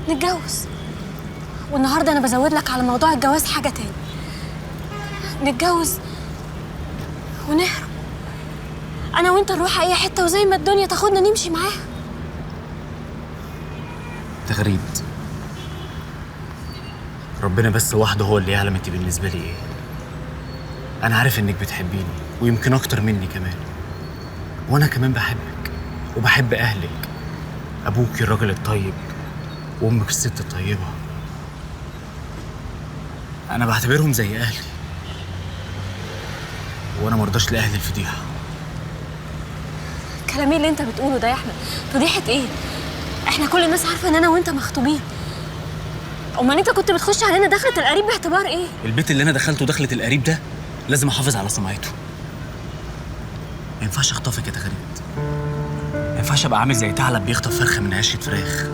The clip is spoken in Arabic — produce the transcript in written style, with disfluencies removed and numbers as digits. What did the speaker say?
نتجوز. والنهارده انا بزود لك على موضوع الجواز حاجه تاني. نتجوز ونهرب، انا وانت نروح اي حته وزي ما الدنيا تاخدنا نمشي معاها. تغريد، ربنا بس وحده هو اللي يعلم انت بالنسبه لي ايه. انا عارف انك بتحبيني ويمكن اكتر مني كمان، وانا كمان بحبك وبحب اهلك، ابوك الراجل الطيب وامك الست الطيبه. انا بعتبرهم زي اهلي، وانا مرضاش لاهلي الفضيحه. كلام ايه اللي انت بتقوله ده يا احمد؟ فضيحه ايه؟ احنا كل الناس عارفه ان انا وانت مخطوبين. امال انت كنت بتخش علينا دخلة القريب باعتبار ايه؟ البيت اللي انا دخلته دخلة القريب ده لازم احافظ على سمعته. ما ينفعش اخطفك يا تغريد، ما ينفعش ابقى عامل زي ثعلب بيخطف فرخه من عشه فراخ.